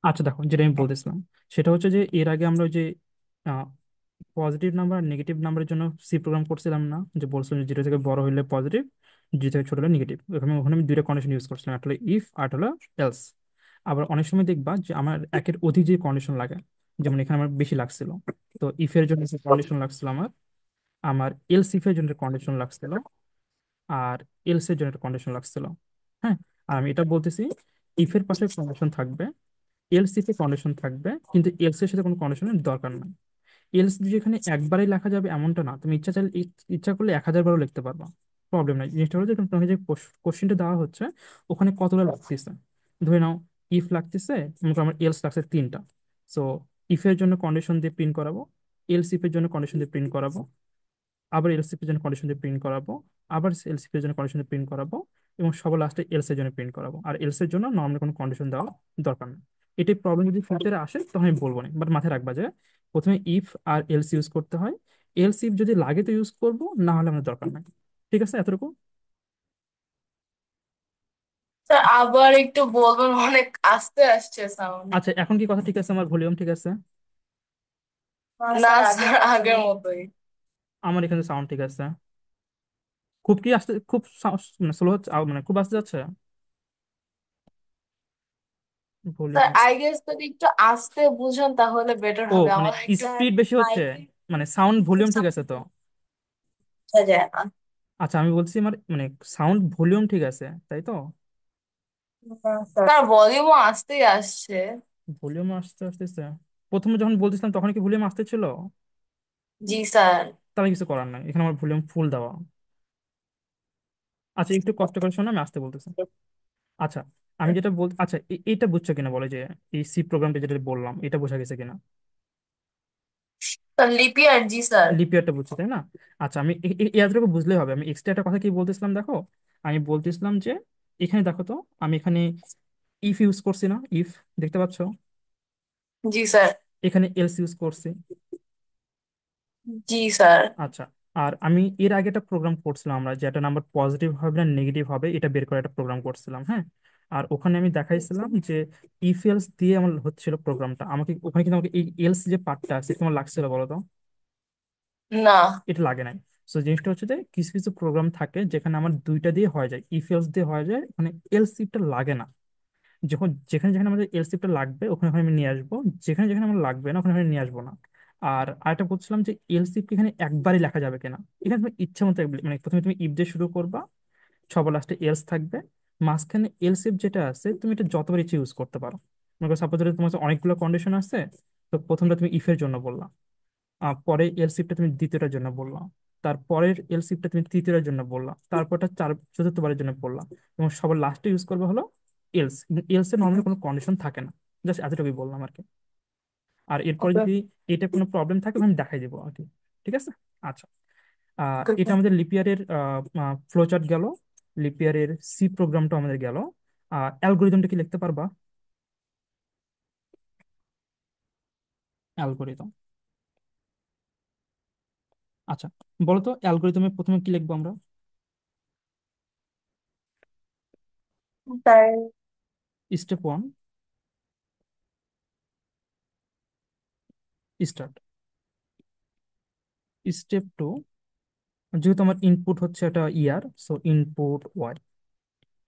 আচ্ছা দেখো, যেটা আমি বলতেছিলাম সেটা হচ্ছে যে এর আগে আমরা ওই যে পজিটিভ নাম্বার আর নেগেটিভ নাম্বারের জন্য সি প্রোগ্রাম করছিলাম না, যে বলছিলাম যে জিরো থেকে বড় হলে পজিটিভ, জিরো থেকে ছোট হলে নেগেটিভ। ওখানে ওখানে আমি দুইটা কন্ডিশন ইউজ করছিলাম, একটা হলো ইফ আর একটা হলো এলস। আবার অনেক সময় দেখবা যে আমার একের অধিক যে কন্ডিশন লাগে, যেমন এখানে আমার বেশি লাগছিল, তো ইফ এর জন্য কন্ডিশন লাগছিল আমার, আমার এলস ইফ এর জন্য কন্ডিশন লাগছিল, আর এলস এর জন্য একটা কন্ডিশন লাগছিল। হ্যাঁ, আর আমি এটা বলতেছি, ইফ এর পাশে কন্ডিশন থাকবে, এলস ইফ এর কন্ডিশন থাকবে, কিন্তু এলস এর সাথে কোনো কন্ডিশনের দরকার নাই। এলস যে এখানে একবারই লেখা যাবে এমনটা না, তুমি ইচ্ছা চাইলে ইচ্ছা করলে 1000 বারও লিখতে পারবা, প্রবলেম নাই। জিনিসটা হলো যে তোমাকে যে কোশ্চেনটা দেওয়া হচ্ছে ওখানে কতটা লাগতেছে। ধরে নাও ইফ লাগতেছে, মনে করো আমার এলস লাগছে 3টা। সো ইফ এর জন্য কন্ডিশন দিয়ে প্রিন্ট করাবো, এলস ইফ এর জন্য কন্ডিশন দিয়ে প্রিন্ট করাবো, আবার এলসিপি এর জন্য কন্ডিশন দিয়ে প্রিন্ট করাবো, আবার এলসিপি এর জন্য কন্ডিশন দিয়ে প্রিন্ট করাবো, এবং সবার লাস্টে এলস এর জন্য প্রিন্ট করাবো। আর এলস এর জন্য নর্মালি কোনো কন্ডিশন দেওয়া দরকার নেই। এটাই প্রবলেম যদি ফিউচারে আসে তখন আমি বলবো না, বাট মাথায় রাখবা যে প্রথমে ইফ আর এলস ইউজ করতে হয়। এলস ইফ যদি লাগে তো ইউজ করবো, না হলে আমাদের দরকার নাই। ঠিক আছে, এতটুকু। স্যার আবার একটু বলবেন, অনেক আস্তে আসছে সাউন্ড। আচ্ছা, এখন কি কথা ঠিক আছে? আমার ভলিউম ঠিক আছে? না স্যার, আগের মতোই। আমার এখানে সাউন্ড ঠিক আছে। খুব কি আসতে, খুব মানে স্লো হচ্ছে, মানে খুব আসতে যাচ্ছে স্যার ভলিউম? আই গেস যদি একটু আস্তে বুঝান তাহলে বেটার ও হবে, মানে আমার একটু স্পিড বেশি হচ্ছে, মাইকে মানে সাউন্ড ভলিউম ঠিক আছে তো? বোঝা যায় না। আচ্ছা, আমি বলছি আমার মানে সাউন্ড ভলিউম ঠিক আছে, তাই তো? স্যার ভলিউমও আস্তেই আসছে। ভলিউম আসতে আসতেছে। প্রথমে যখন বলতেছিলাম তখন কি ভলিউম আসতে ছিল? জি স্যার। তাহলে কিছু করার নাই, এখানে আমার ভলিউম ফুল দেওয়া। আচ্ছা, একটু কষ্ট করে শোনো, আমি আসতে বলতেছি। আচ্ছা, আমি যেটা বল, আচ্ছা এটা বুঝছো কিনা বলে, যে এই সি প্রোগ্রামটা যেটা বললাম এটা বোঝা গেছে কিনা? স্যার লিপিয়ার, জি স্যার। লিপিয়ারটা বুঝছো তাই না? আচ্ছা, আমি এতটুকু বুঝলেই হবে। আমি এক্সট্রা একটা কথা কি বলতেছিলাম দেখো, আমি বলতেছিলাম যে এখানে দেখো তো, আমি এখানে ইফ ইউজ করছি না, ইফ, দেখতে পাচ্ছ? জি স্যার। এখানে এলস ইউজ করছি। জি স্যার। আচ্ছা, আর আমি এর আগে একটা প্রোগ্রাম করছিলাম, আমরা যেটা নাম্বার পজিটিভ হবে না নেগেটিভ হবে এটা বের করে একটা প্রোগ্রাম করছিলাম। হ্যাঁ, আর ওখানে আমি দেখাইছিলাম যে ইফ এলস দিয়ে আমার হচ্ছিল প্রোগ্রামটা, আমাকে ওখানে কিন্তু আমাকে এই এলস যে পার্টটা আছে তোমার লাগছিল বলো তো? না। এটা লাগে নাই। সো জিনিসটা হচ্ছে যে কিছু কিছু প্রোগ্রাম থাকে যেখানে আমার দুইটা দিয়ে হয়ে যায়, ইফ এলস দিয়ে হয়ে যায়, মানে এলস ইফটা লাগে না। যখন যেখানে যেখানে আমাদের এলসিপটা লাগবে ওখানে ওখানে আমি নিয়ে আসবো, যেখানে যেখানে আমার লাগবে না ওখানে আমি নিয়ে আসবো না। আর আরেকটা বলছিলাম যে এলসিপ এখানে একবারই লেখা যাবে কিনা। এখানে তুমি ইচ্ছা মতো মানে প্রথমে তুমি ইফ দিয়ে শুরু করবা, সবার লাস্টে এলস থাকবে, মাঝখানে এলসিপ যেটা আছে তুমি এটা যতবার ইচ্ছে ইউজ করতে পারো। মনে করো সাপোজ তোমার কাছে অনেকগুলো কন্ডিশন আছে, তো প্রথমটা তুমি ইফের জন্য বললা, পরে এলসিপটা তুমি দ্বিতীয়টার জন্য বললাম, তারপরের এলসিপটা তুমি তৃতীয়টার জন্য বললাম, তারপরটা চতুর্থবারের জন্য বললাম, এবং সবার লাস্টে ইউজ করবে হলো এলস। এলস এর নর্মালি কোনো কন্ডিশন থাকে না। জাস্ট এতটুকুই বললাম আর কি। আর এরপরে ওকে। যদি এটা কোনো প্রবলেম থাকে আমি দেখাই দেবো আর কি। ঠিক আছে। আচ্ছা, এটা আমাদের লিপিয়ারের ফ্লোচার্ট গেল, লিপিয়ারের সি প্রোগ্রামটা আমাদের গেল। অ্যালগোরিদমটা কি লিখতে পারবা? অ্যালগোরিদম, আচ্ছা বলো তো অ্যালগোরিদমে প্রথমে কি লিখবো আমরা? Sir step one, start. Step two, যেহেতু আমার ইনপুট হচ্ছে একটা ইয়ার, সো ইনপুট ওয়াই,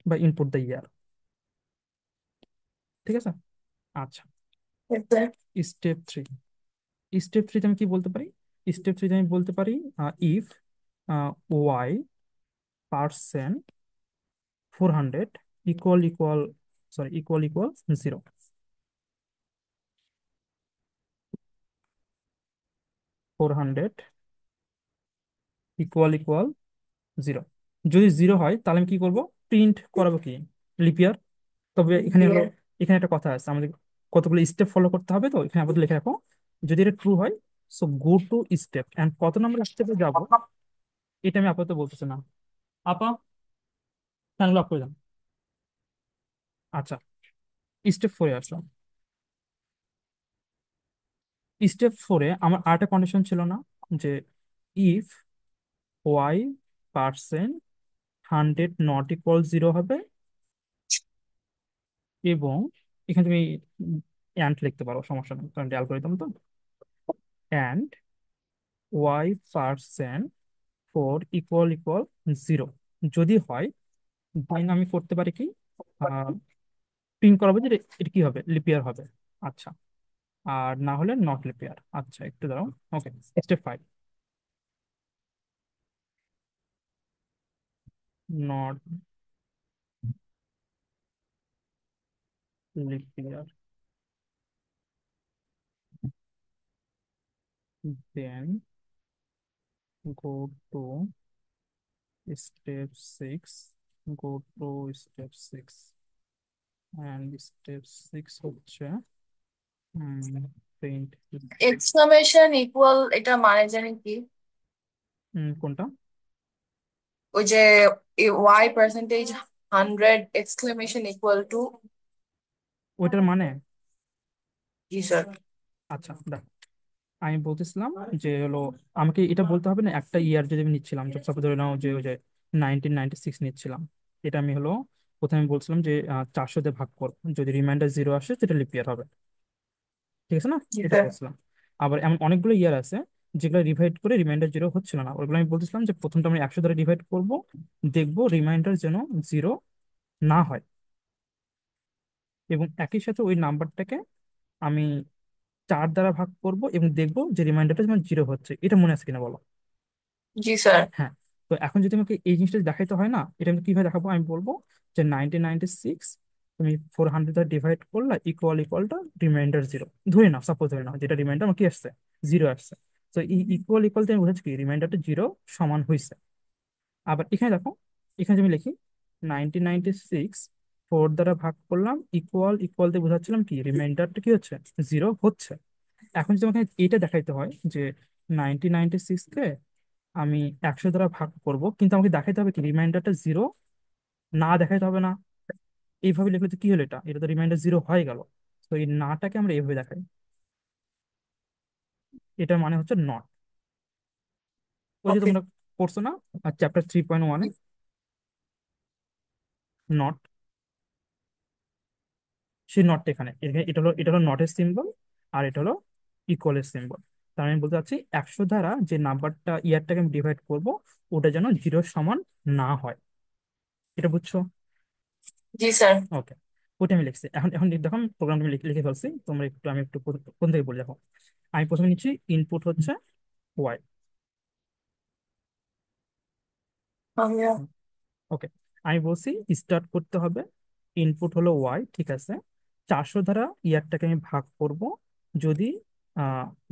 বা ইনপুট দ্য ইয়ার। ঠিক আছে। আচ্ছা, স্যার। Step three. স্টেপ থ্রিতে আমি কি বলতে পারি? স্টেপ থ্রিতে আমি বলতে পারি if Y percent 400 equal equal, sorry equal equal 0। 400 equal equal 0। যদি 0 হয় তাহলে আমি কি করব? প্রিন্ট করাবো কি? লিপিয়ার। তবে এখানে হলো, এখানে একটা কথা আছে, আমাদের কতগুলো স্টেপ ফলো করতে হবে, তো এখানে আপাতত লিখে রাখো। যদি এটা ট্রু হয়, so go to step, and কত নম্বর স্টেপে যাব এটা আমি আপাতত বলতেছি না। আপা, ফ্যানগুলো অফ করে দেন। আচ্ছা, স্টেপ ফোরে আসলাম। স্টেপ ফোরে আমার আরেকটা কন্ডিশন ছিল না, যে if Y percent 100 not equal 0 হবে, এবং এখানে তুমি অ্যান্ড লিখতে পারো, সমস্যা নেই, কারণ অ্যালগোরিদম তো। And y% four equal equal 0 যদি হয়, দেন আমি করতে পারি কি, প্রিন্ট করাবো যে এটা কি হবে, লিপিয়ার হবে। আচ্ছা, আর না হলে নট লিপিয়ার। আচ্ছা একটু দাঁড়াও। Okay, step 5, not leap year, then go to step 6, go to step 6, and step 6 হচ্ছে প্রিন্ট। এক্সক্লামেশন ইকুয়াল এটা মানে জানি কি? কোনটা? ওই যে Y percentage 100 exclamation equal to. ওইটার মানে, জি স্যার। আচ্ছা দেখ, আমি বলতেছিলাম যে হলো, আমাকে এটা বলতে হবে না একটা ইয়ার যদি আমি নিচ্ছিলাম, সাপোজ ধরে নাও যে ওই যে 1996 নিচ্ছিলাম, এটা আমি হলো প্রথমে বলছিলাম যে 400 দিয়ে ভাগ করব, যদি রিমাইন্ডার 0 আসে সেটা লিপ ইয়ার হবে, ঠিক আছে না? জি এটা স্যার। বলছিলাম। আবার এমন অনেকগুলো ইয়ার আছে যেগুলো ডিভাইড করে রিমাইন্ডার 0 হচ্ছিল না, ওইগুলো আমি বলতেছিলাম যে প্রথমটা আমি 100 দ্বারা ডিভাইড করব, দেখবো রিমাইন্ডার যেন 0 না হয়, এবং একই সাথে ওই নাম্বারটাকে আমি 4 দ্বারা ভাগ করব এবং দেখবো যে রিমাইন্ডারটা যেন 0 হচ্ছে। এটা মনে আছে কিনা বলো? জি স্যার। হ্যাঁ। তো এখন যদি আমাকে এই জিনিসটা দেখাইতে হয় না, এটা আমি কিভাবে দেখাবো, আমি বলবো যে 1996 তুমি 400 দ্বারা ডিভাইড করলা, ইকুয়াল ইকুয়ালটা রিমাইন্ডার 0, ধরে নাও, সাপোজ ধরে নাও, যেটা রিমাইন্ডার আমার কি আসছে, 0 আসছে। তো এই ইকুয়াল ইকুয়াল আমি বুঝাচ্ছি কি, রিমাইন্ডারটা 0 সমান হয়েছে। আবার এখানে দেখো, এখানে যদি আমি লিখি 1996 4 দ্বারা ভাগ করলাম, ইকুয়াল ইকুয়াল দিয়ে বোঝাচ্ছিলাম কি, রিমাইন্ডারটা কি হচ্ছে, 0 হচ্ছে। এখন যদি আমাকে এটা দেখাইতে হয় যে 1996 কে আমি 100 দ্বারা ভাগ করব, কিন্তু আমাকে দেখাইতে হবে কি রিমাইন্ডারটা 0 না, দেখাইতে হবে না। এইভাবে লিখলে তো কি হলো, এটা এটা তো রিমাইন্ডার 0 হয়ে গেল। তো এই নাটাকে আমরা এইভাবে দেখাই, এটার মানে হচ্ছে নট। ওই যে ওকে। তোমরা পড়ছো না চ্যাপ্টার 3.1-এ, নট, সেই নটটা এখানে এটা হলো নটের সিম্বল, আর এটা হলো ইকুয়ালের সিম্বল। তার মানে আমি বলতে চাচ্ছি 100 দ্বারা যে নাম্বারটা ইয়ারটাকে আমি ডিভাইড করব, ওটা যেন 0 সমান না হয়। এটা বুঝছো? জি স্যার। ওকে, ওটা আমি লিখছি। এখন এখন দেখো প্রোগ্রামটা আমি লিখে লিখে ফেলছি, তোমরা একটু, আমি একটু কোন থেকে বলে দেখো। আমি প্রথমে নিচ্ছি ইনপুট হচ্ছে ওয়াই। আমিও। ওকে, আমি বলছি স্টার্ট করতে হবে, ইনপুট হলো ওয়াই, ঠিক আছে। 400 দ্বারা ইয়ারটাকে আমি ভাগ করব, যদি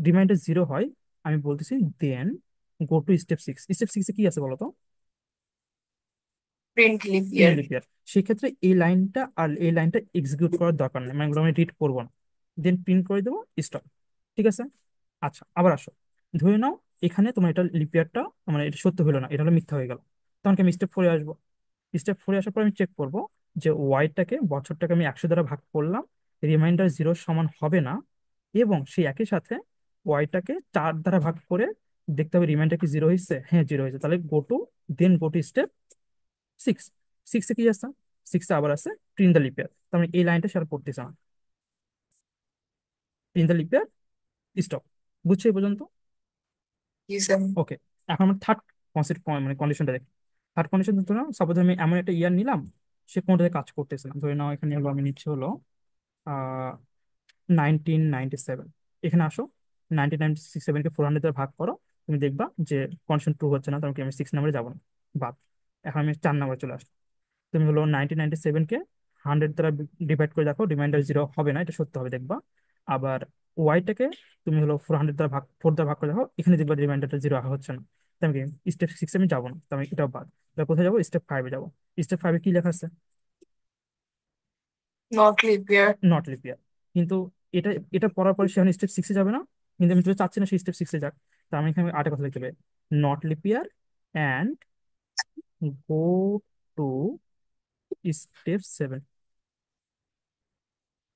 রিমাইন্ডার 0 হয়, আমি বলতেছি দেন গো টু স্টেপ 6। স্টেপ 6-এ কি আছে বলো তো? Print leap year. Print leap year. সেক্ষেত্রে এই লাইনটা আর এই লাইনটা এক্সিকিউট করার দরকার নেই, মানে এগুলো আমি রিড করবো না, দেন প্রিন্ট করে দেবো স্টপ, ঠিক আছে। আচ্ছা, আবার আসো, ধরে নাও এখানে তোমার এটা লিপিয়ারটা, মানে এটা সত্য হলো না, এটা হলো মিথ্যা হয়ে গেল। তখন কি আমি স্টেপ 4-এ আসবো। স্টেপ 4-এ আসার পর আমি চেক করব যে ওয়াইটাকে, বছরটাকে আমি 100 দ্বারা ভাগ করলাম, রিমাইন্ডার 0 সমান হবে না, এবং সেই একই সাথে ওয়াইটাকে 4 দ্বারা ভাগ করে দেখতে হবে রিমাইন্ডার কি 0 হয়েছে, হ্যাঁ 0 হয়েছে, তাহলে গো টু স্টেপ 6। 6-এ কি আছে, 6-এ আবার আছে প্রিন্ট দ্য লিপিয়ার, তার মানে এই লাইনটা সেটা পড়তেছে না, প্রিন্ট দ্য লিপিয়ার স্টপ। বুঝছো এই পর্যন্ত? জি স্যার। ওকে, এখন আমরা থার্ড কনসেপ্ট, মানে কন্ডিশনটা দেখি। থার্ড কন্ডিশন ধরো না, সাপোজ আমি এমন একটা ইয়ার নিলাম, সে কোনটাতে কাজ করতেছে না, ধরে নাও এখানে হলো আমি নিচ্ছি হলো 1997। এখানে আসো, 1997-কে 400 দ্বারা ভাগ করো, তুমি দেখবা যে কন্ডিশন ট্রু হচ্ছে না, তখন কি আমি 6 নাম্বারে যাবো না, বাদ। এখন আমি 4 নাম্বারে চলে আসলাম। তুমি হলো 1997-কে 100 দ্বারা ডিভাইড করে দেখো, রিমাইন্ডার 0 হবে না, এটা সত্য হবে দেখবা। আবার ওয়াইটাকে তুমি হলো 400 দ্বারা ভাগ করে দেখো, এখানে দেখবা রিমাইন্ডারটা 0 হচ্ছে না। তাই আমি স্টেপ 6-এ আমি যাবো না, তো আমি এটাও বাদ। তাহলে কোথায় যাবো, স্টেপ 5-এ যাবো। স্টেপ 5-এ কি লেখা আছে? Not leap year. Not leap year. কিন্তু এটা এটা পড়ার পরে সে এখন স্টেপ 6-এ যাবে না, কিন্তু আমি তো চাচ্ছি না সে স্টেপ 6-এ যাক। তার আমি এখানে আরেকটা কথা লিখতে হবে, not leap year and go to step 7।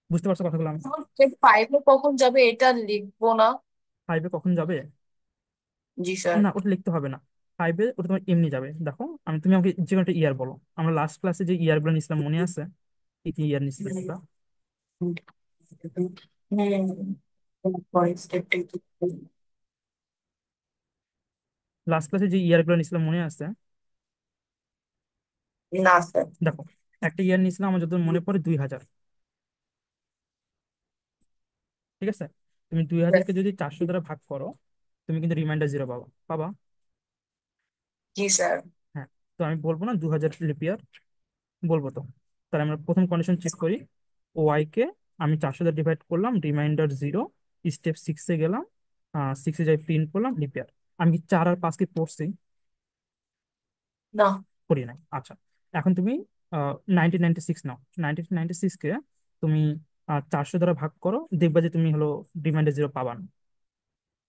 বুঝতে পারছো কথাগুলো আমি? ফাইভে কখন যাবে এটা লিখবো না? 5-এ কখন যাবে? জি স্যার। না, ওটা লিখতে হবে না। 5-এ ওটা তোমার এমনি যাবে, দেখো তুমি আমাকে যে কোনো একটা ইয়ার বলো, আমরা লাস্ট ক্লাসে যে ইয়ার গুলো নিছিলাম মনে আছে? কি কি ইয়ার নিছিলাম আমরা? পরে স্টেপটা একটু লাস্ট ক্লাসে যে ইয়ারগুলো নিয়েছিলাম মনে আছে? না স্যার। দেখো, একটা ইয়ার নিয়েছিলাম আমার যত মনে পড়ে 2000। ঠিক আছে? তুমি 2000-কে যদি 400 দ্বারা ভাগ করো, তুমি কিন্তু রিমাইন্ডার জিরো পাবা পাবা। জি স্যার। হ্যাঁ। তো আমি বলবো না 2000 লিপিয়ার, বলবো তো। তাহলে আমরা প্রথম কন্ডিশন চেক করি। ওয়াই কে আমি 400 দ্বারা ডিভাইড করলাম, রিমাইন্ডার জিরো। স্টেপ 6-এ গেলাম, 6-এ যাই প্রিন্ট করলাম লিপিয়ার। আমি কি 4 আর 5 কে পড়ছি? না। করি নাই, আচ্ছা। এখন তুমি 1996 নাও। 1996-কে তুমি 400 দ্বারা ভাগ করো, দেখবা যে তুমি হলো রিমাইন্ডার জিরো পাবা না।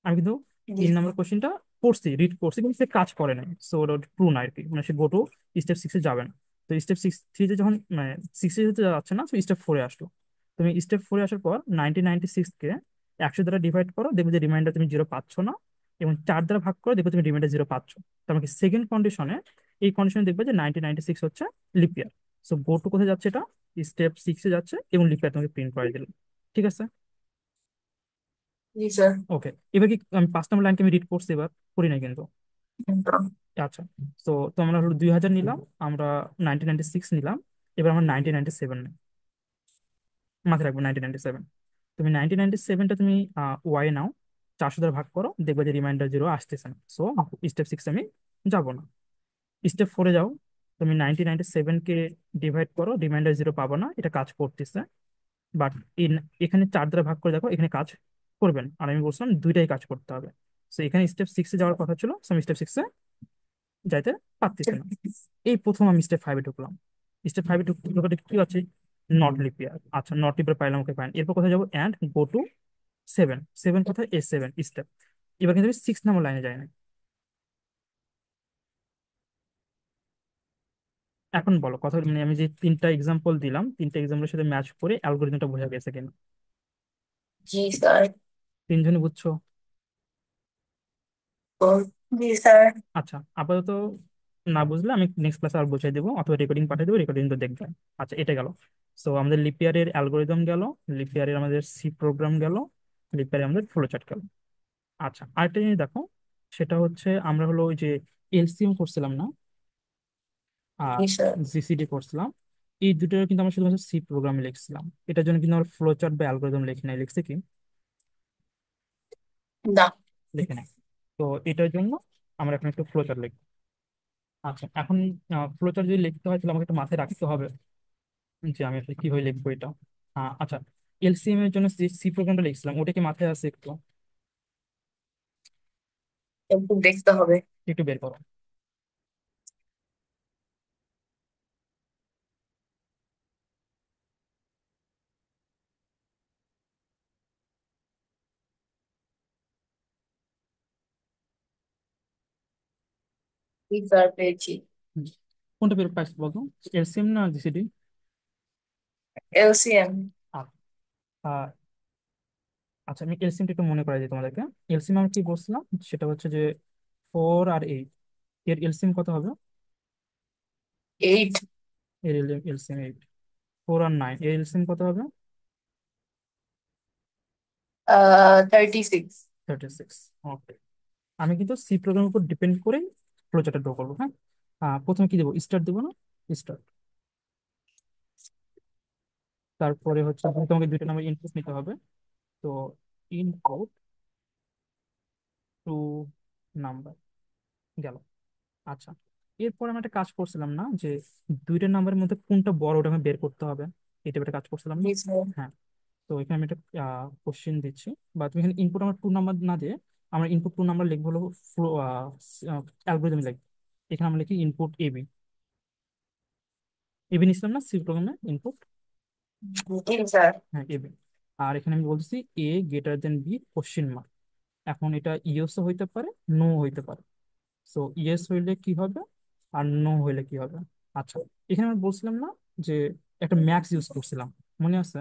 আমি কিন্তু জি 3 নম্বর কোশ্চেনটা পড়ছি, রিড করছি, কিন্তু সে কাজ করে নাই, সো ওটা ট্রু না আর কি, মানে সে গো টু স্টেপ 6-এ যাবে না। তো স্টেপ 3-তে যখন মানে 6-এ যেতে যাচ্ছে না, তো স্টেপ 4-এ আসলো। তুমি স্টেপ 4-এ আসার পর 1996-কে 100 দ্বারা ডিভাইড করো, দেখবে যে রিমাইন্ডার তুমি জিরো পাচ্ছ না। এবং 4 দ্বারা ভাগ করো, দেখবে তুমি রিমাইন্ডার জিরো পাচ্ছ। তো আমাকে সেকেন্ড কন্ডিশনে, এই কন্ডিশনে দেখবে যে 1996 হচ্ছে লিপিয়ার। সো গো টু কোথায় যাচ্ছে? এটা স্টেপ 6-এ যাচ্ছে এবং লিপিয়ার তোমাকে প্রিন্ট করে দিল। ঠিক আছে? জি স্যার। ওকে। এবার কি আমি 5 নম্বর লাইনকে আমি রিড করছি? এবার করি নাই কিন্তু। আচ্ছা। তো আমরা হলো 2000 নিলাম, আমরা 1996 নিলাম, এবার আমরা 1997 নিই। মাথায় রাখবো 1997। তুমি 1997টা তুমি ওয়াই নাও, 400 দ্বারা ভাগ করো, দেখবে যে রিমাইন্ডার জিরো আসতেছে না, সো স্টেপ 6 আমি যাবো না। স্টেপ 4-এ যাও, তুমি 1997-কে ডিভাইড করো, রিমাইন্ডার জিরো পাবো না, এটা কাজ করতেছে। বাট এখানে 4 দ্বারা ভাগ করে দেখো, এখানে কাজ করবেন, আর আমি বলছিলাম দুইটাই কাজ করতে হবে। তো এখানে স্টেপ 6-এ যাওয়ার কথা ছিল, সো আমি স্টেপ 6-এ যাইতে পারতেছি না। এই প্রথম আমি স্টেপ 5-এ ঢুকলাম। স্টেপ 5-এ ঢুকে কি আছে? Not leap year. আচ্ছা, নট লিপিয়ার পাইলাম, ওকে ফাইন। এরপর কোথায় যাবো? And go to 7। 7 কোথায়? A7 step. এবার কিন্তু আমি 6 নম্বর লাইনে যাই না। এখন বলো কথা, মানে আমি যে 3টা এক্সাম্পল দিলাম, 3টা এক্সাম্পলের সাথে ম্যাচ করে অ্যালগোরিদমটা বোঝা গেছে কিনা? জি স্যার। 3 জনই বুঝছো? তো জি স্যার। আচ্ছা, আপাতত না বুঝলে আমি নেক্সট ক্লাসে আর বুঝিয়ে দেবো, অথবা রেকর্ডিং পাঠিয়ে দেবো, রেকর্ডিং তো দেখবে। আচ্ছা, এটা গেল। সো আমাদের লিপিয়ারের অ্যালগোরিদম গেল, লিপিয়ারের আমাদের সি প্রোগ্রাম গেল, লিপিয়ারে আমাদের ফ্লো চার্ট গেল। আচ্ছা, আরেকটা জিনিস দেখো, সেটা হচ্ছে আমরা হলো ওই যে এলসিএম করছিলাম না, আর জি স্যার। জিসিডি করছিলাম, এই দুটো কিন্তু আমরা শুধুমাত্র সি প্রোগ্রামে লিখছিলাম। এটার জন্য কিন্তু আমরা ফ্লো চার্ট বা অ্যালগোরিদম লিখি নাই, লিখছি কি? না। লিখে নাই। তো এটার জন্য আমরা এখন একটু ফ্লো চার্ট লিখবো। আচ্ছা, এখন ফ্লো চার্ট যদি লিখতে হয়, তাহলে আমাকে একটু মাথায় রাখতে হবে যে আমি আসলে কিভাবে লিখবো এটা। আচ্ছা, এলসিএম এর জন্য যে সি প্রোগ্রামটা লিখছিলাম, ওটা কি মাথায় আছে একটু? একটু দেখতে হবে। একটু বের করো। জি স্যার পেয়েছি। হুম। কোনটা বের পাইছো বলতো? এলসিএম না জিসিডি? এলসিএম। আচ্ছা, আমি এলসিএমটা একটু মনে করাই দিই তোমাদেরকে। এলসিএম আমি কি বলছিলাম, সেটা হচ্ছে যে 4 আর 8, এর এলসিএম কত হবে? 8। এর এলসিএম 8। 4 আর 9, এর এলসিএম কত হবে? 36। 36। ওকে। আমি কিন্তু সি প্রোগ্রামের উপর ডিপেন্ড করে ফ্লোচার্টটা ড্র করবো, হ্যাঁ। প্রথমে কি দেবো? স্টার্ট দেবো না? স্টার্ট। তারপরে হচ্ছে তোমাকে দুইটা নাম্বার ইনপুট নিতে হবে। তো ইনপুট টু নাম্বার গেল। আচ্ছা, এরপর আমি একটা কাজ করছিলাম না, যে দুইটা নাম্বারের মধ্যে কোনটা বড় ওটা আমি বের করতে হবে, এটা একটা কাজ করছিলাম না? জি স্যার। হ্যাঁ। তো এখানে আমি একটা কোশ্চেন দিচ্ছি, বা তুমি এখানে ইনপুট আমার 2 নাম্বার না দিয়ে, আমরা ইনপুট 2 নাম্বার লিখবো হলো ফ্লো অ্যালগোরিদম লিখবো। এখানে আমরা লিখি ইনপুট এবি। এবি নিছিলাম না সি প্রোগ্রামে ইনপুট? জি স্যার। হ্যাঁ, এবি। আর এখানে আমি বলতেছি A greater then B question mark. এখন এটা ইয়েসও হইতে পারে, নো হইতে পারে। সো ইয়েস হইলে কি হবে, আর নো হইলে কি হবে? আচ্ছা, এখানে আমি বলছিলাম না যে একটা ম্যাক্স ইউজ করছিলাম, মনে আছে?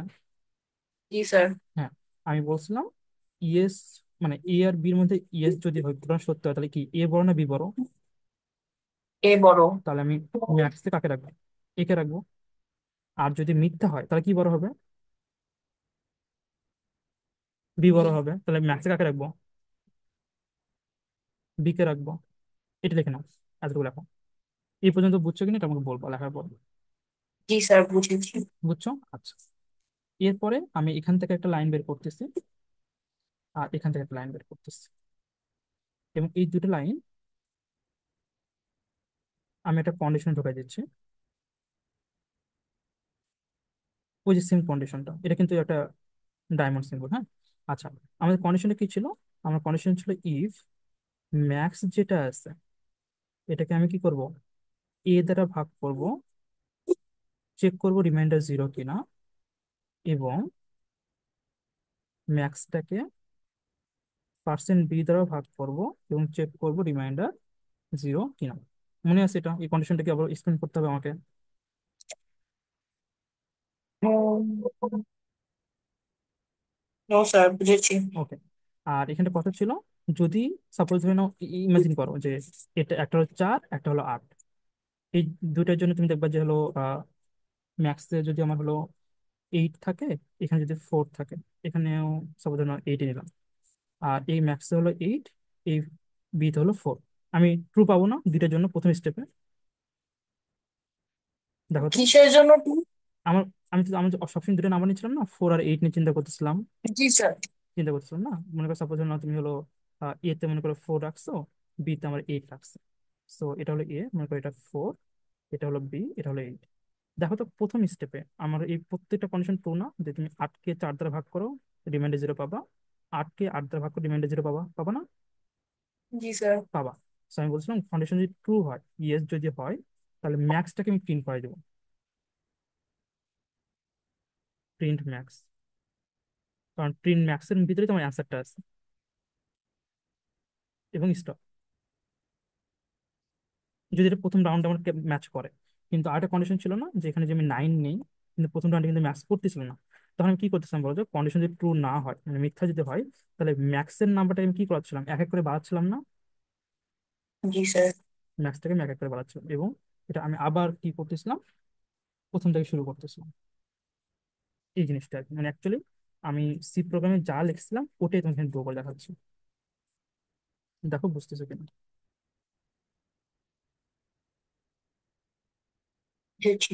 জি স্যার। হ্যাঁ। আমি বলছিলাম ইয়েস, মানে এ আর বির মধ্যে ইয়েস যদি হয়, পুরো সত্য হয়, তাহলে কি এ বড় না বি বড়? এ বড়। তাহলে আমি ম্যাক্সে কাকে রাখবো? একে রাখবো। আর যদি মিথ্যা হয় তাহলে কি বড় হবে? বি বড় হবে, তাহলে ম্যাক্সে কাকে রাখবো? বি কে রাখবো। এটা লিখে নাও, এতটুকু লেখো। এই পর্যন্ত বুঝছো কিনা এটা আমাকে বলবো লেখার পর। জি স্যার, বুঝেছি। বুঝছো? আচ্ছা। এরপরে আমি এখান থেকে একটা লাইন বের করতেছি, আর এখান থেকে একটা লাইন বের করতেছি, এবং এই দুটো লাইন আমি একটা কন্ডিশনে ঢোকাই দিচ্ছি। ওই যে সেম কন্ডিশনটা, এটা কিন্তু একটা ডায়মন্ড সিম্বল, হ্যাঁ। আচ্ছা, আমাদের কন্ডিশনটা কি ছিল? আমার কন্ডিশন ছিল ইফ ম্যাক্স যেটা আছে এটাকে আমি কি করব, এ দ্বারা ভাগ করব, চেক করব রিমাইন্ডার জিরো কিনা, এবং ম্যাক্সটাকে পার্সেন্ট বি দ্বারা ভাগ করব এবং চেক করব রিমাইন্ডার জিরো কিনা। মনে আছে এটা? এই কন্ডিশনটাকে আবার এক্সপ্লেন করতে হবে আমাকে। নো স্যার, বুঝেছি। ওকে। আর এখানে কথা ছিল, যদি সাপোজ ধরে নাও, ইমাজিন করো যে এটা একটা হলো 4, একটা হলো 8। এই দুইটার জন্য তুমি দেখবা যে হলো ম্যাক্সে যদি আমার হলো 8 থাকে, এখানে যদি 4 থাকে, এখানেও সাপোজ ধরে নাও 8 নিলাম, আর এই ম্যাক্সে হলো 8, এই বিতে হলো 4। আমি ট্রু পাবো না দুইটার জন্য প্রথম স্টেপে? দেখো তো। কিসের জন্য তুমি? আমার আমি তো সবসময় দুটো নাম্বার নিচ্ছিলাম না, 4 আর 8 নিয়ে চিন্তা করতেছিলাম। জি স্যার। চিন্তা করতেছিলাম না, মনে করো সাপোজ না তুমি হলো এ তে মনে করো 4 রাখছো, বি তে আমার 8 রাখছে। সো এটা হলো এ, মনে করো এটা 4, এটা হলো বি, এটা হলো 8। দেখো তো প্রথম স্টেপে আমার এই প্রত্যেকটা কন্ডিশন ট্রু না? যে তুমি 8 কে 4 দ্বারা ভাগ করো, রিমাইন্ডার জিরো পাবা। 8 কে 8 দ্বারা ভাগ করো, রিমাইন্ডার জিরো পাবা, পাবা না? জি স্যার। পাবা। So আমি বলছিলাম কন্ডিশন যদি ট্রু হয়, ইয়েস যদি হয়, তাহলে ম্যাক্সটাকে আমি প্রিন্ট করে দেবো। প্রিন্ট ম্যাক্স, কারণ প্রিন্ট ম্যাক্সের ভিতরে তোমার অ্যান্সারটা আছে, এবং স্টপ। যদি এটা প্রথম রাউন্ডে আমার ম্যাচ করে। কিন্তু আরেকটা কন্ডিশন ছিল না, যে এখানে যে আমি 9 নেই, কিন্তু প্রথম রাউন্ডে কিন্তু ম্যাচ করতেছিল না। তখন আমি কি করতেছিলাম বলতো, কন্ডিশন যদি ট্রু না হয়, মানে মিথ্যা যদি হয়, তাহলে ম্যাক্সের নাম্বারটা আমি কি করাচ্ছিলাম, এক এক করে বাড়াচ্ছিলাম না? জি স্যার। ম্যাক্সটাকে আমি এক এক করে বাড়াচ্ছিলাম, এবং এটা আমি আবার কি করতেছিলাম, প্রথম থেকে শুরু করতেছিলাম। এই জিনিসটা আর কি। মানে অ্যাকচুয়ালি আমি সি প্রোগ্রামে যা লিখছিলাম ওটাই তোমাকে ড্র করে দেখাচ্ছি। দেখো বুঝতেছো কিনা। বুঝেছি।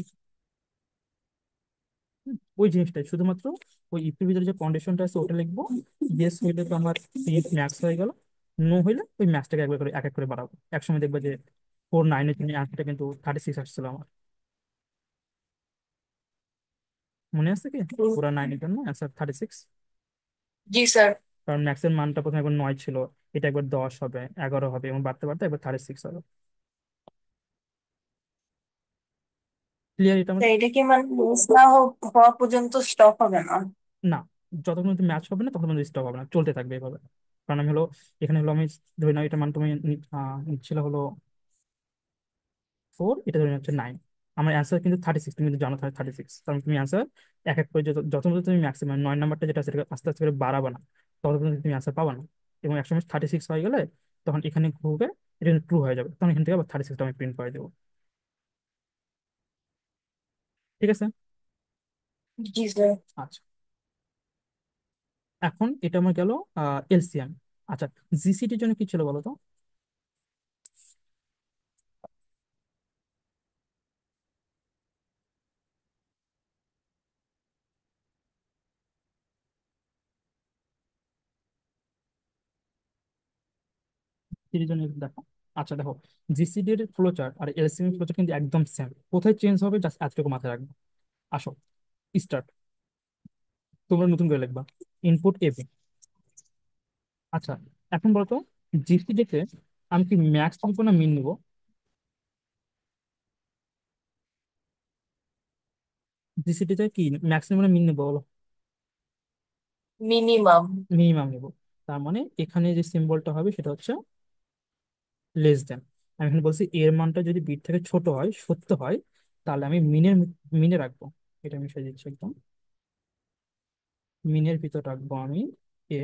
ওই জিনিসটাই শুধুমাত্র, ওই ইপির ভিতরে যে কন্ডিশনটা আছে ওটা লিখবো। ইয়েস হইলে তো আমার ম্যাক্স হয়ে গেল, নো হইলে ওই ম্যাক্সটাকে একবার করে এক এক করে বাড়াবো। একসময় দেখবে যে 4 9 তুমি আনসারটা কিন্তু 36 আসছিল আমার। মনে আছে কি? 4 আর 9 জন্য অ্যান্সার 36। জি স্যার। কারণ ম্যাক্সের মানটা প্রথমে একবার 9 ছিল, এটা একবার 10 হবে, 11 হবে, এবং বাড়তে বাড়তে একবার 36 হবে। ক্লিয়ার এটা তো আমার? এটা কি মানে মিস না হওয়া পর্যন্ত স্টপ হবে না? না, যতক্ষণ কিন্তু ম্যাচ হবে না ততক্ষণ কিন্তু স্টপ হবে না, চলতে থাকবে এভাবে। কারণ আমি হলো, এখানে হলো আমি ধরি না এটা মান তুমি নিচ্ছিল হলো 4, এটা ধরে হচ্ছে 9। আমার অ্যান্সার কিন্তু 36, তুমি কিন্তু জানো 36, কারণ তুমি অ্যান্সার এক এক করে যত মধ্যে তুমি ম্যাক্সিমাম 9 নাম্বারটা যেটা সেটাকে আস্তে আস্তে করে বাড়াবে না, তত পর্যন্ত তুমি অ্যান্সার পাবা না। এবং একসময় 36 হয়ে গেলে তখন এখানে ঘুরবে, এটা ট্রু হয়ে যাবে, তখন এখান থেকে আবার 36টা আমি প্রিন্ট করে দেবো। ঠিক আছে? জি স্যার। আচ্ছা, এখন এটা আমার গেল এলসিএম। আচ্ছা, জিসিটির জন্য কি ছিল বলো তো? জিসিটির জন্য দেখো। আচ্ছা দেখো, জিসিডি এর ফ্লো চার্ট আর এলসিএম এর ফ্লো চার্ট কিন্তু একদম সেম। কোথায় চেঞ্জ হবে জাস্ট এতটুকু মাথায় রাখবে। আসো, স্টার্ট। তোমরা নতুন করে লিখবা ইনপুট এবি। আচ্ছা, এখন বলতো, জিসিডিতে আমি কি ম্যাক্স নিবো না মিন নিবো? জিসিডিতে কি ম্যাক্স নিবো না মিন নিবো বলো? মিনিমাম। মিনিমাম নিবো। তার মানে এখানে যে সিম্বলটা হবে সেটা হচ্ছে লেস দেন। আমি এখানে বলছি এর মানটা যদি বিট থেকে ছোট হয়, সত্য হয়, তাহলে আমি মিনে রাখবো। এটা আমি মিশিয়ে দিচ্ছি একদম। মিনের ভিতর রাখবো আমি এ।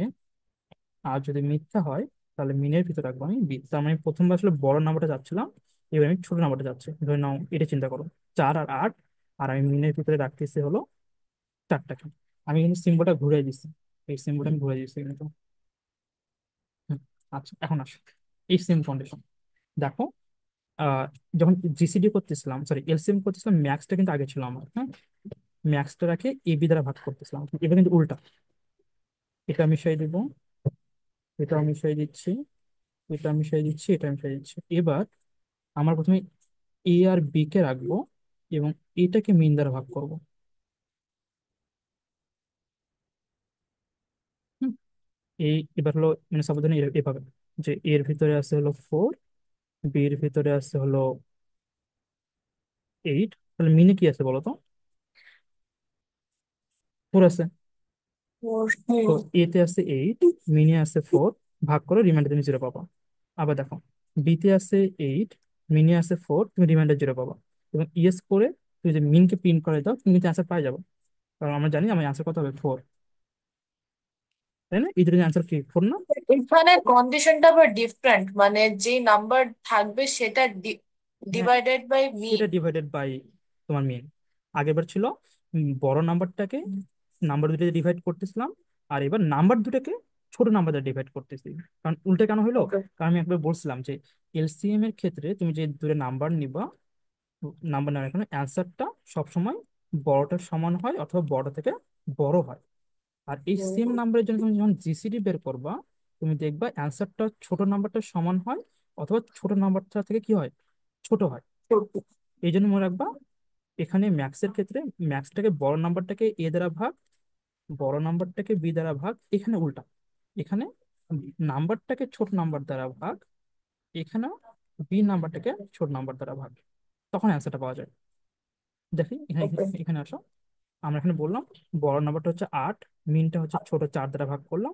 আর যদি মিথ্যা হয়, তাহলে মিনের ভিতর রাখবো আমি বি। তার মানে প্রথমবার আসলে বড় নাম্বারটা যাচ্ছিলাম, এবার আমি ছোট নাম্বারটা যাচ্ছি। ধরে নাও এটা চিন্তা করো, 4 আর 8, আর আমি মিনের ভিতরে রাখতেছি হলো 4টাকে। আমি কিন্তু সিম্বলটা ঘুরে দিচ্ছি। এই সিম্বলটা আমি ভুলে দিয়েছি কিন্তু। হুম, আচ্ছা এখন আসো এই সেম কন্ডিশন। দেখো, আহ যখন জিসিডি করতেছিলাম, সরি এলসিএম করতেছিলাম, ম্যাক্সটা কিন্তু আগে ছিল আমার, হ্যাঁ। ম্যাক্সটাকে এবি দ্বারা ভাগ করতেছিলাম, এবার কিন্তু উল্টা। এটা মিশিয়ে দিব, এটা মিশিয়ে দিচ্ছি, এটা মিশিয়ে দিচ্ছি, এটা মিশিয়ে দিচ্ছি। এবার আমার প্রথমে এ আর বি কে রাখবো এবং এটাকে মিন দ্বারা ভাগ করব। হুম, এই এবার হলো মানে সাবধানে এভাবে যে এর ভিতরে আছে হলো 4, বি এর ভিতরে আছে হলো 8, তাহলে মিনে কি আছে বলো তো? 4 আছে। তো হুম। এতে আছে 8, মিনে আছে 4, ভাগ করো, রিমাইন্ডার তুমি 0 পাবা। আবার দেখো, বিতে আছে 8, মিনে আছে 4, তুমি রিমাইন্ডার 0 পাবা। এবং ইয়েস করে তুমি যদি মিনকে প্রিন্ট করে দাও, তুমি কিন্তু অ্যান্সার পাই যাবে। কারণ আমরা জানি আমার অ্যান্সার কত হবে, 4। তাই না? এই দুটোর অ্যান্সার কি 4 না? এখানে কন্ডিশনটা আবার ডিফারেন্ট, মানে যে নাম্বার থাকবে সেটা হ্যাঁ, ডিভাইডেড বাই মিন। সেটা ডিভাইডেড বাই তোমার মিন। আগেরবার ছিল বড় নাম্বারটাকে নাম্বার দুটো ডিভাইড করতেছিলাম, আর এবার নাম্বার দুটাকে ছোট নাম্বার দ্বারা ডিভাইড করতেছি। কারণ উল্টে কেন হইলো? ওকে। কারণ আমি একবার বলছিলাম যে এলসিএম এর ক্ষেত্রে তুমি যে দুটো নাম্বার নিবা, নাম্বার নেওয়ার এখানে অ্যান্সারটা সবসময় বড়টার সমান হয় অথবা বড় থেকে বড় হয়। আর এই সেম নাম্বারের জন্য তুমি যখন জিসিডি বের করবা, তুমি দেখবা অ্যান্সারটা ছোট নাম্বারটার সমান হয় অথবা ছোট নাম্বারটা থেকে কি হয়, ছোট হয়। এই জন্য মনে রাখবা, এখানে ম্যাক্সের ক্ষেত্রে ম্যাক্সটাকে বড় নাম্বারটাকে এ দ্বারা ভাগ, বড় নাম্বারটাকে বি দ্বারা ভাগ, এখানে উল্টা। এখানে নাম্বারটাকে ছোট নাম্বার দ্বারা ভাগ, এখানেও বি নাম্বারটাকে ছোট নাম্বার দ্বারা ভাগ, তখন অ্যান্সারটা পাওয়া যায়। দেখি এখানে, ওকে। এখানে আসো। আমরা এখানে বললাম বড় নাম্বারটা হচ্ছে 8, মিনটা হচ্ছে ছোট 4 দ্বারা ভাগ করলাম,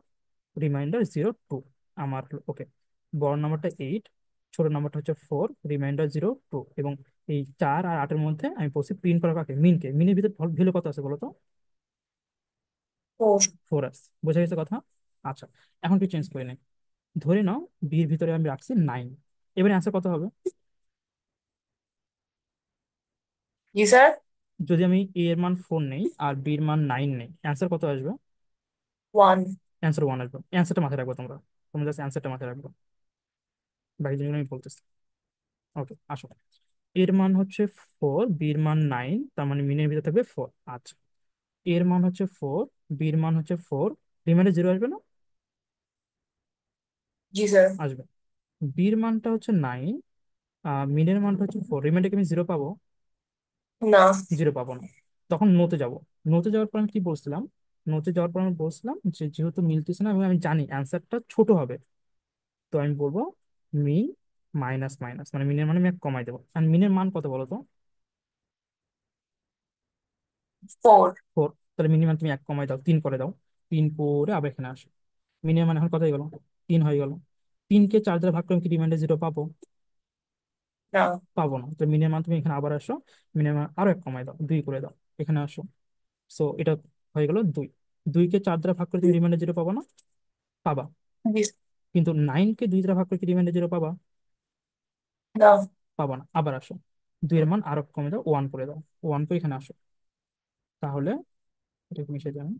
রিমাইন্ডার 0 2 আমার। ওকে, বড় নাম্বারটা 8, ছোট নাম্বারটা হচ্ছে 4, রিমাইন্ডার 0 2। এবং এই 4 আর 8-এর মধ্যে আমি বলছি প্রিন্ট করা কাকে, মিনকে। মিনের ভিতরে ভ্যালু কত আছে বলো তো? ফোর। 4 আছে। বোঝা গেছে কথা? আচ্ছা, এখন একটু চেঞ্জ করে নিই। ধরে নাও বির ভিতরে আমি রাখছি 9, এবারে অ্যান্সার কত হবে? জি স্যার। যদি আমি এ এর মান 4 নেই আর বি এর মান 9 নেই, অ্যান্সার কত আসবে? ওয়ান। অ্যান্সার 1 আসবে। অ্যান্সারটা মাথায় রাখবো তোমরা, তোমরা জাস্ট অ্যান্সারটা মাথায় রাখবো, বাকি জিনিস আমি বলতেছি। ওকে, আসো। এর মান হচ্ছে 4, বির মান 9, তার মানে মিনের ভিতরে থাকবে 4। আচ্ছা, এর মান হচ্ছে 4, বির মান হচ্ছে 4, রিমাইন্ডার 0 আসবে না? জি স্যার। আসবে। বির মানটা হচ্ছে 9, মিনের মানটা হচ্ছে 4, রিমাইন্ডারকে আমি 0 পাবো? না। 0 পাবো না। তখন নোতে যাব। নোতে যাওয়ার পর আমি কি বলছিলাম? নোতে যাওয়ার পর আমি বলছিলাম যে যেহেতু মিলতেছে না এবং আমি জানি অ্যান্সারটা ছোট হবে, তো আমি বলবো মিন মাইনাস মাইনাস, মানে মিনের মানে আমি এক কমাই দেবো। আর মিনের মান কত বলো তো? ফোর। 4। তাহলে মিনিমাম তুমি এক কমাই দাও, 3 করে দাও। 3 করে আবার এখানে আসো। মিনিমাম মানে এখন কত হয়ে গেল? 3 হয়ে গেল। 3কে 4 দ্বারা ভাগ করে আমি কি রিমাইন্ডার 0 পাবো? না। পাবো না। তো মিনিমাম তুমি এখানে আবার আসো, মিনিমাম আরো এক কমাই দাও, 2 করে দাও, এখানে আসো। সো এটা হয়ে গেল 2। 2কে 4 দ্বারা ভাগ করে তুমি রিমাইন্ডার 0 পাবো না? পাবা। জি। কিন্তু 9কে 2 দ্বারা ভাগ করে কি রিমাইন্ডার 0 পাবা? না। পাবা না। আবার আসো, 2 এর মান আরো কমে দাও, 1 করে দাও, 1 করে এখানে আসো। তাহলে এটা মিশে যাবে।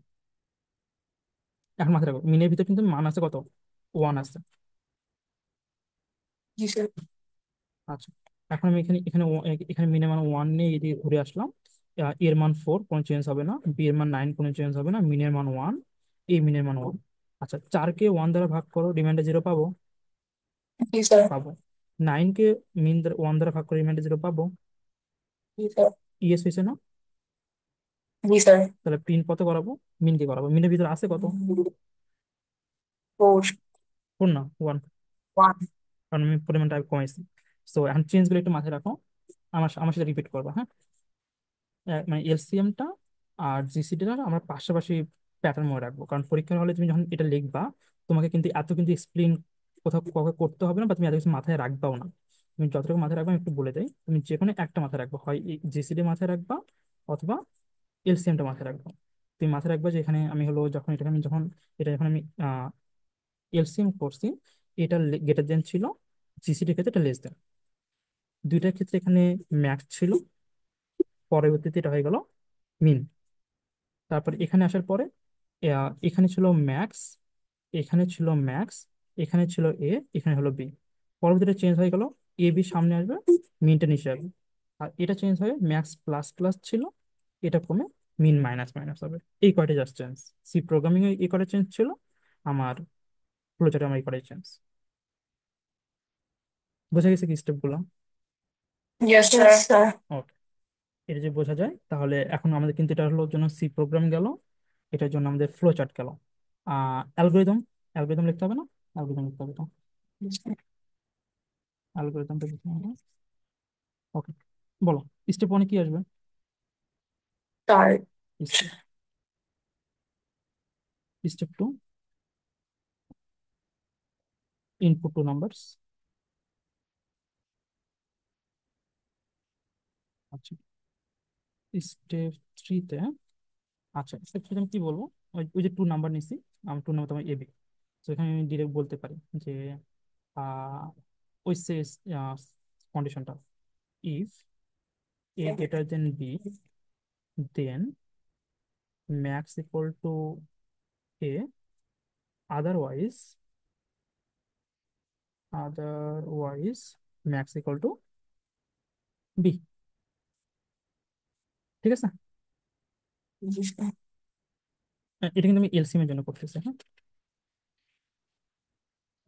এখন মাথায় রাখো, মিনের ভিতরে কিন্তু মান আছে কত? 1 আছে। জি স্যার। আচ্ছা, এখন আমি এখানে এখানে এখানে মিনের মান 1 নিয়ে এদিকে ঘুরে আসলাম। এর মান 4, কোনো চেঞ্জ হবে না। বি এর মান 9, কোনো চেঞ্জ হবে না। মিনের মান 1, এই মিনের মান 1। আচ্ছা, 4কে 1 দ্বারা ভাগ করো, রিমাইন্ডার 0 পাবো? জি স্যার। পাবো। 9কে 1 দ্বারা ভাগ করে রিমাইন্ডার 0 পাবো? জি স্যার। ইয়েস হয়েছে না? জি স্যার। তাহলে প্রিন্ট কত করাবো? মিনকে করাবো। মিনের ভিতরে আছে কত? ফোর। 4 না, 1। ওয়ান। কারণ আমি পরিমাণটা কমাইছি। সো এখন চেঞ্জ করে একটু মাথায় রাখো, আমার আমার সাথে রিপিট করবা, হ্যাঁ। মানে এলসিএমটা আর জিসিডিটা আমরা পাশাপাশি প্যাটার্ন মনে রাখবো, কারণ পরীক্ষার হলে তুমি যখন এটা লিখবা, তোমাকে কিন্তু এত কিন্তু এক্সপ্লেন কোথাও কাউকে করতে হবে না, বা তুমি এত কিছু মাথায় রাখবাও না। তুমি যতটুকু মাথায় রাখবা আমি একটু বলে দেই। তুমি যে কোনো একটা মাথায় রাখবা, হয় জিসিডি মাথায় রাখবা অথবা এলসিএমটা মাথায় রাখবা। তুমি মাথায় রাখবা যে এখানে আমি হলো যখন এটা আমি যখন এটা যখন আমি এলসিএম করছি, এটা গ্রেটার দেন ছিল, জিসিডির ক্ষেত্রে এটা লেস দেন। দুইটার ক্ষেত্রে এখানে ম্যাক্স ছিল, পরবর্তীতে এটা হয়ে গেল মিন। তারপর এখানে আসার পরে এখানে ছিল ম্যাক্স, এখানে ছিল ম্যাক্স, এখানে ছিল এ, এখানে হলো বি। পরবর্তীটা চেঞ্জ হয়ে গেল, এ বি সামনে আসবে, মিনটা নিচে আসবে। আর এটা চেঞ্জ হয়ে ম্যাক্স প্লাস প্লাস ছিল, এটা কমে মিন মাইনাস মাইনাস হবে। এই কয়টা জাস্ট চেঞ্জ। সি প্রোগ্রামিং এ এই কয়টা চেঞ্জ ছিল, আমার ফ্লোচার্টে আমার এই কয়টা চেঞ্জ। বোঝা গেছে কি স্টেপগুলো? Yes sir sir. ওকে, এটা যে বোঝা যায়, তাহলে এখন আমাদের কিন্তু এটা হলো জন্য সি প্রোগ্রাম গেল, এটার জন্য আমাদের ফ্লো চার্ট গেল। অ্যালগোরিদম, অ্যালগোরিদম লিখতে হবে না? অ্যালগোরিদম লিখতে হবে তো, অ্যালগোরিদমটা লিখতে হবে। ওকে, বলো স্টেপ ওয়ানে কি আসবে? স্যার। Step step two, input two numbers. আচ্ছা, স্টেপ থ্রিতে, আচ্ছা স্টেপ থ্রিতে আমি কি বলবো, ওই ওই যে টু নাম্বার নিছি, আমি টু নাম্বার তোমার এবি, তো এখানে আমি ডিরেক্ট বলতে পারি যে আহ, ওই সে কন্ডিশনটা, if A greater then B, then max equal to A, otherwise, otherwise max equal to B. ঠিক আছে? জি স্যার। এটা কিন্তু আমি এলসিএম এর জন্য করতেছি, হ্যাঁ।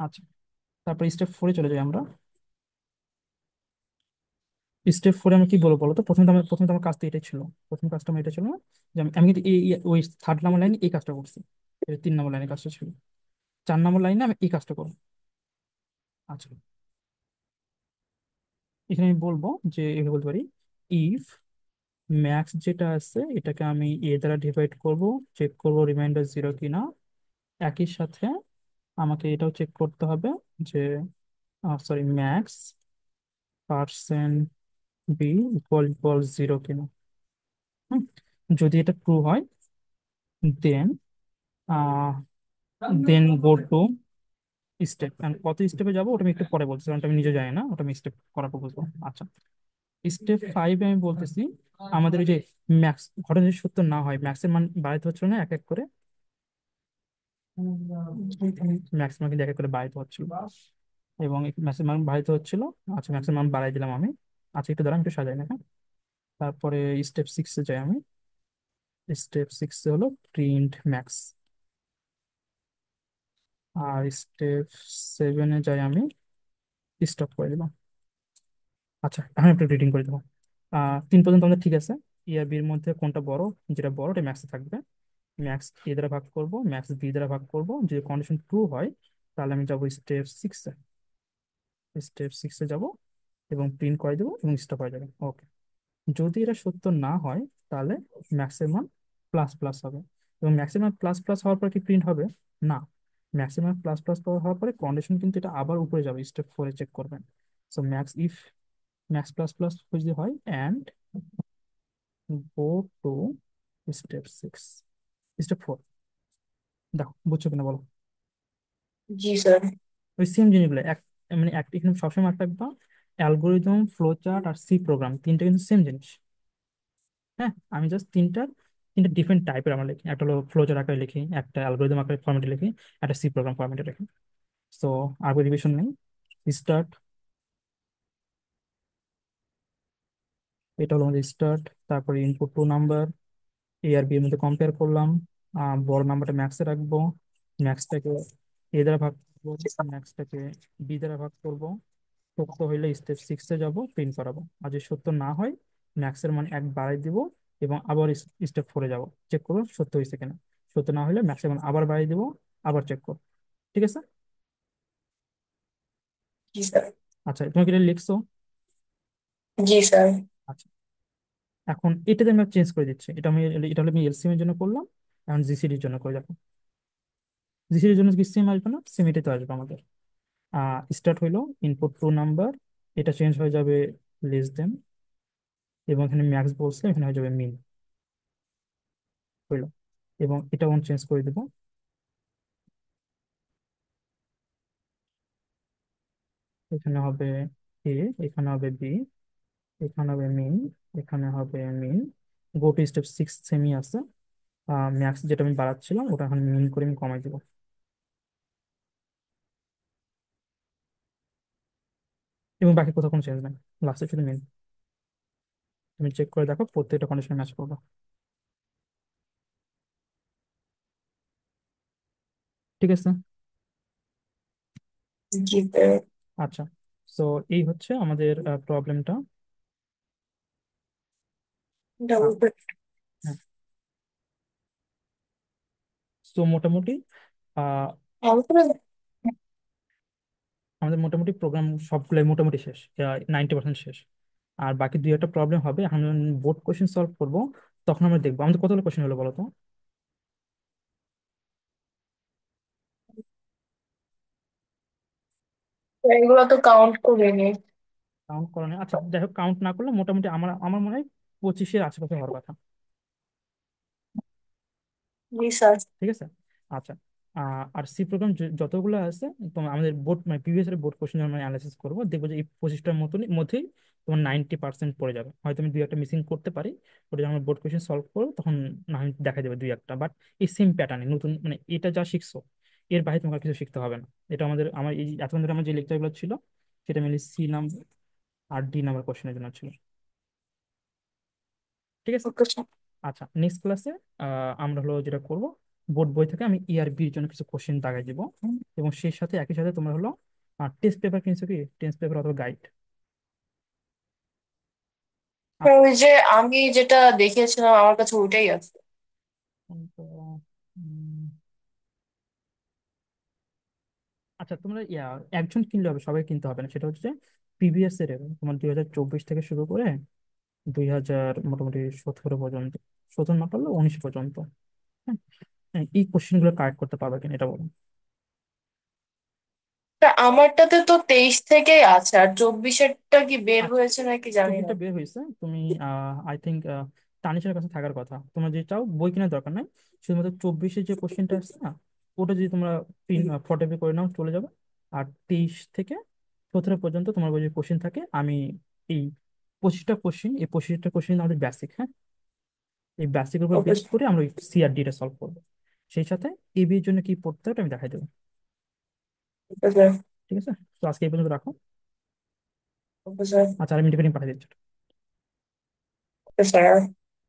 আচ্ছা, তারপর স্টেপ ফোরে চলে যাই আমরা। স্টেপ ফোরে আমি কি বলবো বলো তো? প্রথমে তো আমার কাজটা এটাই ছিল, প্রথম কাজটা আমার এটা ছিল না, যে আমি কিন্তু ওই থার্ড নাম্বার লাইনে এই কাজটা করছি, এটা 3 নম্বর লাইনে কাজটা ছিল, 4 নম্বর লাইনে আমি এই কাজটা করবো। আচ্ছা, এখানে আমি বলবো যে এভাবে বলতে পারি, ইফ ম্যাক্স যেটা আছে এটাকে আমি এ দ্বারা ডিভাইড করব, চেক করব রিমাইন্ডার জিরো কিনা। একই সাথে আমাকে এটাও চেক করতে হবে যে, sorry, max percent B equal equal zero কিনা। হুম, যদি এটা ট্রু হয়, দেন দেন গো টু স্টেপ। কত স্টেপে যাবো ওটা আমি একটু পরে বলছি, কারণ ওটা আমি নিজে জানি না, ওটা আমি স্টেপ করার পর বুঝবো। আচ্ছা, স্টেপ ফাইভে আমি বলতেছি, আমাদের ওই যে ম্যাক্স ঘটনা যদি সত্য না হয়, ম্যাক্সের মান বাড়াইতে হচ্ছিল না এক এক করে, ম্যাক্সিমাম কিন্তু এক এক করে বাড়াইতে হচ্ছিল, এবং ম্যাক্সিমাম বাড়াইতে হচ্ছিল। আচ্ছা, ম্যাক্সিমাম বাড়াই দিলাম আমি। আচ্ছা, একটু দাঁড়ান, একটু সাজাই না, হ্যাঁ। তারপরে স্টেপ সিক্সে যাই আমি। স্টেপ সিক্সে হলো প্রিন্ট ম্যাক্স। আর স্টেপ সেভেনে যাই আমি, স্টপ করে দিলাম। আচ্ছা, এখন একটু রিডিং করে দেবো। 3 পর্যন্ত আমাদের ঠিক আছে। এ আর বির মধ্যে কোনটা বড়, যেটা বড় ওটা ম্যাক্সে থাকবে। ম্যাক্স এ দ্বারা ভাগ করব, ম্যাক্স বি দ্বারা ভাগ করব, যদি কন্ডিশন ট্রু হয় তাহলে আমি যাবো স্টেপ সিক্সে। স্টেপ সিক্সে যাব এবং প্রিন্ট করে দেবো এবং স্টপ হয়ে যাবে। ওকে, যদি এটা সত্য না হয় তাহলে ম্যাক্সিমাম প্লাস প্লাস হবে। এবং ম্যাক্সিমাম প্লাস প্লাস হওয়ার পর কি প্রিন্ট হবে? না, ম্যাক্সিমাম প্লাস প্লাস হওয়ার পরে কন্ডিশন কিন্তু এটা আবার উপরে যাবে, স্টেপ ফোরে চেক করবেন। So max if max plus plus যদি হয়, and go to step six, step four. দেখো বুঝছো কিনা বলো? জি স্যার। ওই সেম জিনিসগুলো এক, মানে একটা এখানে সবসময় একটা একটা অ্যালগোরিদম, ফ্লো চার্ট আর সি প্রোগ্রাম, তিনটা কিন্তু সেম জিনিস। হ্যাঁ, আমি জাস্ট তিনটা ডিফারেন্ট টাইপের আমরা লিখি, একটা হলো ফ্লোচার আকারে লিখি, একটা অ্যালগোরিদম আকারে ফরম্যাটে লিখি, একটা সি প্রোগ্রাম ফরম্যাটে লিখি। সো আর কোনো রিভিশন নেই। স্টার্ট, এটা হলো আমাদের স্টার্ট। তারপরে ইনপুট টু নাম্বার, এ আর বি এর মধ্যে কম্পেয়ার করলাম। বড় নাম্বারটা ম্যাক্সে রাখবো, ম্যাক্সটাকে এ দ্বারা ভাগ করবো, ম্যাক্সটাকে বি দ্বারা ভাগ করবো। সত্য হইলে স্টেপ সিক্সে যাব, প্রিন্ট করাবো। আর যদি সত্য না হয়, ম্যাক্সের মান এক বাড়াই দিব এবং আবার স্টেপ ফোরে যাব, চেক করবো সত্য হয়েছে কিনা। সত্য না হলে ম্যাক্সের মান আবার বাড়াই দিব, আবার চেক করবো। ঠিক আছে? জি স্যার। আচ্ছা, তুমি কি এটা লিখছো? জি স্যার। আচ্ছা, এখন এটাতে আমি চেঞ্জ করে দিচ্ছি, এটা হলো আমি এলসিএম এর জন্য করলাম, এখন জিসিডির জন্য করে দেখো। জিসিডির জন্য কি সেম আসবে না? সেম এটাই তো আসবে আমাদের। স্টার্ট হইলো ইনপুট টু নাম্বার, এটা চেঞ্জ হয়ে যাবে লেস দেন, এবং এখানে ম্যাক্স বলছে, এখানে হয়ে যাবে মিন হইলো। এবং এটা অন চেঞ্জ করে দেবো, এখানে হবে এ, এখানে হবে বি, এখানে হবে মিন, এখানে হবে মিন। গো টু স্টেপ সিক্স সেমই আছে, ম্যাক্স যেটা আমি বাড়াচ্ছিলাম ওটা এখন মিন করে আমি কমাই দিব। এবং বাকি কোথাও কোনো চেঞ্জ নাই, লাস্টে শুধু মিন। তুমি চেক করে দেখো প্রত্যেকটা কন্ডিশন ম্যাচ করবো। ঠিক আছে। জি স্যার। আচ্ছা, তো এই হচ্ছে আমাদের প্রবলেমটা। ডাবল। তো মোটামুটি আহ, আমাদের মোটামুটি প্রোগ্রাম সবগুলোই মোটামুটি শেষ, 90% শেষ। আর বাকি দুই একটা প্রবলেম হবে, এখন বোর্ড কোশ্চেন সলভ করবো, তখন আমরা দেখবো আমাদের কতগুলো কোশ্চেন হলো বলো তো। এগুলো তো কাউন্ট করিনি। কাউন্ট করো না, আচ্ছা যাই হোক, কাউন্ট না করলে মোটামুটি আমার আমার মনে হয় 25-এর আশেপাশে হওয়ার কথা। জি স্যার। ঠিক আছে। আচ্ছা, আর সি প্রোগ্রাম যতগুলো আছে, তোমার আমাদের বোর্ড মানে প্রিভিয়াস এর বোর্ড কোশ্চেন আমরা অ্যানালাইসিস করবো, দেখবো যে এই 25টার মধ্যেই তোমার 90% পড়ে যাবে। হয়তো আমি দুই একটা মিসিং করতে পারি, ওটা যখন আমরা বোর্ড কোশ্চেন সলভ করবো তখন না হয় দেখা যাবে দুই একটা, বাট এই সেম প্যাটার্নে নতুন মানে এটা যা শিখছো এর বাইরে তোমাকে আর কিছু শিখতে হবে না। এটা আমার এই এতক্ষণ ধরে আমার যে লেকচারগুলো ছিল সেটা মেনলি সি নাম্বার আর ডি নাম্বার কোশ্চেনের জন্য ছিল। ঠিক আছে। Okay sir. আচ্ছা, নেক্সট ক্লাসে আমরা হলো যেটা করব, বোর্ড বই থেকে আমি ইআরবির জন্য কিছু কোশ্চেন দাগাই দিব, এবং সেই সাথে একই সাথে তোমরা হলো টেস্ট পেপার কিনছো কি, টেস্ট পেপার অথবা গাইড। স্যার, ওই যে আমি যেটা দেখিয়েছিলাম আমার কাছে ওইটাই আছে। আচ্ছা, তোমরা একজন কিনলে হবে, সবাই কিনতে হবে না। সেটা হচ্ছে প্রিভিয়াস এর তোমার 2024 থেকে শুরু করে মোটামুটি 17 পর্যন্ত, 17 না পারলে 19 পর্যন্ত। হ্যাঁ, এই কোশ্চেন গুলো কারেক্ট করতে পারবে কিনা এটা বলো। তা আমারটাতে তো 23 থেকেই আছে, আর 24-এরটা কি বের আচ্ছা, হয়েছে নাকি জানি না। 24টা বের হয়েছে, তুমি আই থিঙ্ক তানিশের কাছে থাকার কথা। তোমরা যে চাও বই কেনার দরকার নাই, শুধুমাত্র 24-এর যে কোশ্চেনটা আসছে না, ওটা যদি তোমরা প্রিন্ট ফটোকপি করে নাও চলে যাবে। আর 23 থেকে 17 পর্যন্ত তোমার বই যে কোশ্চেন থাকে, আমি এই 25টা কোশ্চেন, এই 25টা কোশ্চেন আমাদের বেসিক, হ্যাঁ, এই বেসিকের উপর ওকে বেস করে আমরা ওই সিআরডিটা সলভ করবো। সেই সাথে এবি এর জন্য কি পড়তে হবে আমি দেখাই দেবো। স্যার। ঠিক আছে, তো আজকে এই পর্যন্ত রাখো। Okay sir. আচ্ছা, আমি মিটিং পাঠিয়ে দিচ্ছি। Okay sir.